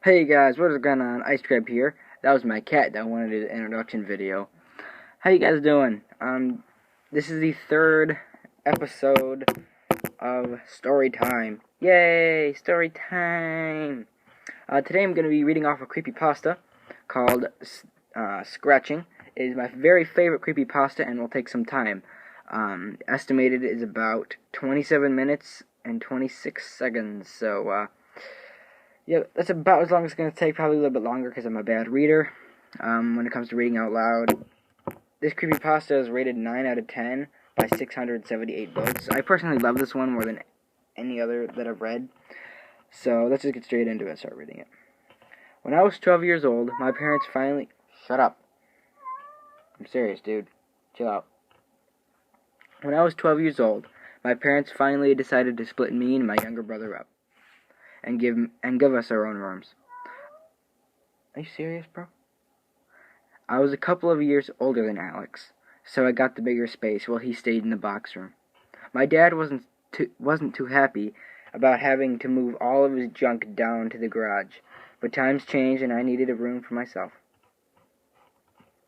Hey guys, what is going on? Ice Crab here. That was my cat that wanted an introduction video. How you guys doing? This is the third episode of Story Time. Yay, Story Time! Today I'm going to be reading off a creepypasta called Scratching. It is my very favorite creepypasta and will take some time. Estimated is about 27 minutes and 26 seconds, so yeah, that's about as long as it's going to take, probably a little bit longer because I'm a bad reader when it comes to reading out loud. This creepypasta is rated 9 out of 10 by 678 votes. I personally love this one more than any other that I've read. So let's just get straight into it and start reading it. When I was 12 years old, my parents finally... Shut up. I'm serious, dude. Chill out. When I was 12 years old, my parents finally decided to split me and my younger brother up and give us our own rooms. Are you serious, bro? I was a couple of years older than Alex, so I got the bigger space while he stayed in the box room. My dad wasn't too happy about having to move all of his junk down to the garage, but times changed and I needed a room for myself.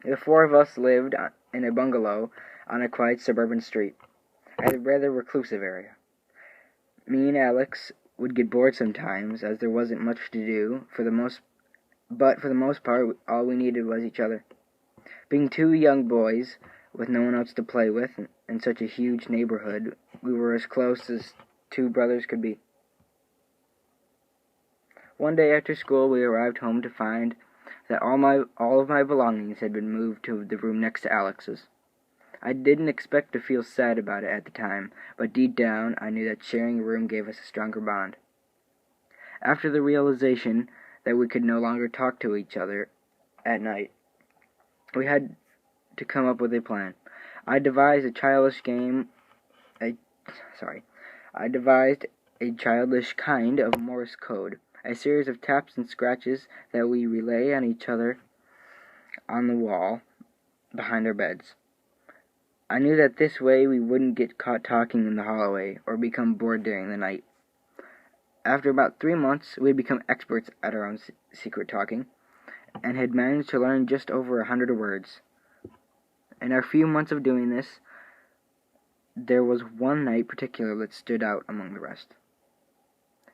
The four of us lived in a bungalow on a quiet suburban street, at a rather reclusive area. Me and Alex would get bored sometimes, as there wasn't much to do. But for the most part, all we needed was each other. Being two young boys with no one else to play with in such a huge neighborhood, we were as close as two brothers could be. One day after school, we arrived home to find that all of my belongings had been moved to the room next to Alex's. I didn't expect to feel sad about it at the time, but deep down, I knew that sharing a room gave us a stronger bond. After the realization that we could no longer talk to each other at night, we had to come up with a plan. I devised a childish kind of Morse code, a series of taps and scratches that we relay on each other on the wall behind our beds. I knew that this way we wouldn't get caught talking in the hallway or become bored during the night. After about 3 months, we had become experts at our own secret talking and had managed to learn just over 100 words. In our few months of doing this, there was one night particular that stood out among the rest.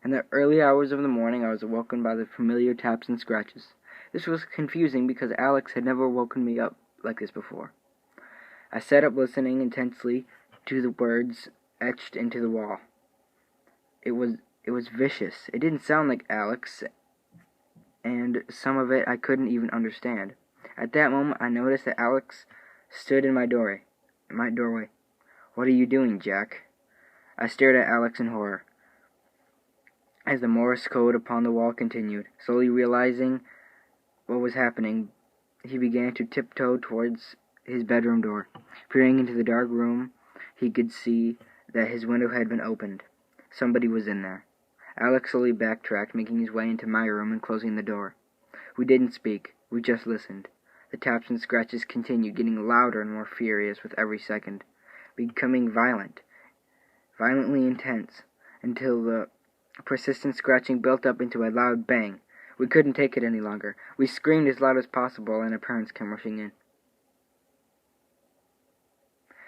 In the early hours of the morning, I was awoken by the familiar taps and scratches. This was confusing because Alex had never woken me up like this before. I sat up listening intensely to the words etched into the wall. It was vicious. It didn't sound like Alex, and some of it I couldn't even understand. At that moment, I noticed that Alex stood in my doorway. "What are you doing, Jack?" I stared at Alex in horror. As the Morse code upon the wall continued, slowly realizing what was happening, he began to tiptoe towards his bedroom door. Peering into the dark room, he could see that his window had been opened. Somebody was in there. Alex slowly backtracked, making his way into my room and closing the door. We didn't speak. We just listened. The taps and scratches continued, getting louder and more furious with every second, becoming violently intense, until the persistent scratching built up into a loud bang. We couldn't take it any longer. We screamed as loud as possible, and our parents came rushing in.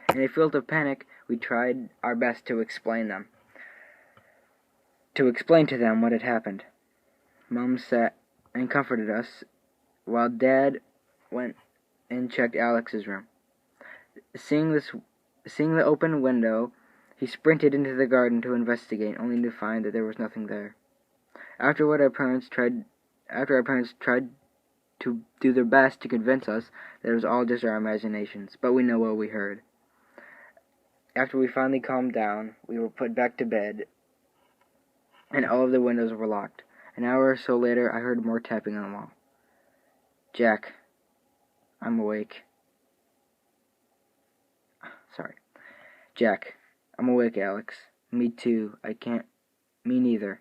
In a fit of panic, we tried our best to explain to them what had happened. Mom sat and comforted us, while Dad went and checked Alex's room. Seeing the open window, he sprinted into the garden to investigate, only to find that there was nothing there. After our parents tried to do their best to convince us that it was all just our imaginations, but we know what we heard. After we finally calmed down, we were put back to bed, and all of the windows were locked. An hour or so later, I heard more tapping on the wall. "Jack, I'm awake." Sorry. "Jack, I'm awake, Alex." "Me too. Me neither.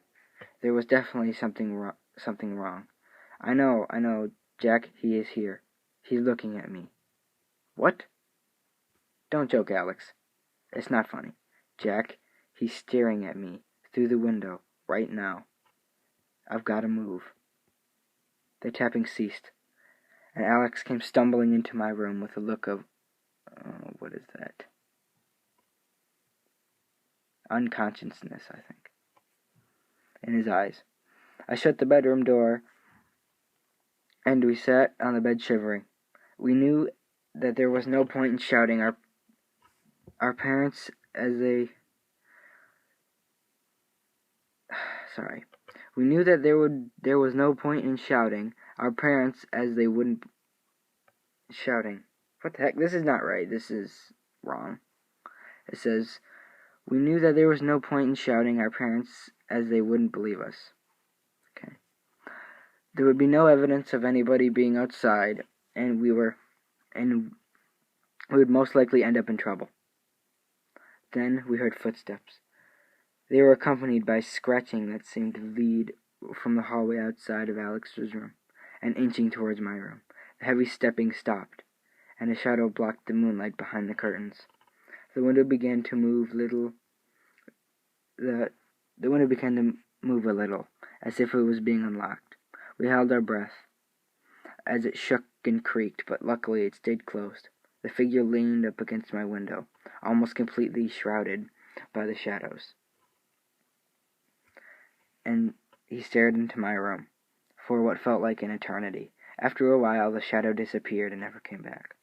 There was definitely something wrong." I know, Jack, he is here. He's looking at me." "What?" "Don't joke, Alex. It's not funny. Jack, he's staring at me through the window right now. I've got to move." The tapping ceased, and Alex came stumbling into my room with a look of, what is that? Unconsciousness, I think, in his eyes. I shut the bedroom door, and we sat on the bed shivering. We knew that there was no point in shouting our parents as they... Sorry. We knew that there was no point in shouting our parents as they wouldn't... Shouting. What the heck? This is not right. This is wrong. It says, we knew that there was no point in shouting our parents as they wouldn't believe us. Okay. There would be no evidence of anybody being outside, and we would most likely end up in trouble. Then we heard footsteps. They were accompanied by scratching that seemed to lead from the hallway outside of Alex's room, and inching towards my room. The heavy stepping stopped, and a shadow blocked the moonlight behind the curtains. The window began to move The window began to move a little, as if it was being unlocked. We held our breath as it shook and creaked, but luckily it stayed closed. The figure leaned up against my window, almost completely shrouded by the shadows, and he stared into my room for what felt like an eternity. After a while, the shadow disappeared and never came back.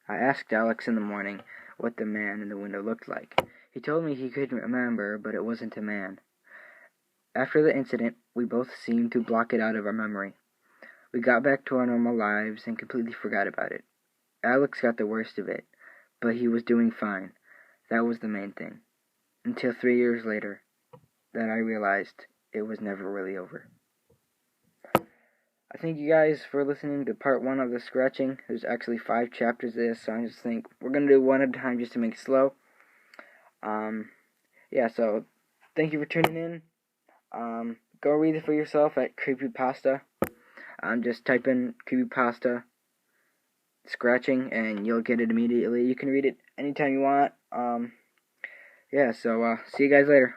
I asked Alex in the morning what the man in the window looked like. He told me he couldn't remember, but it wasn't a man. After the incident, we both seemed to block it out of our memory. We got back to our normal lives and completely forgot about it. Alex got the worst of it, but he was doing fine. That was the main thing. Until 3 years later, that I realized it was never really over. I thank you guys for listening to part 1 of the scratching. There's actually 5 chapters of this, so I just think we're going to do one at a time just to make it slow. Yeah, so thank you for tuning in. Go read it for yourself at Creepypasta. Just type in Creepypasta scratching and you'll get it immediately. You can read it anytime you want. Yeah, so see you guys later.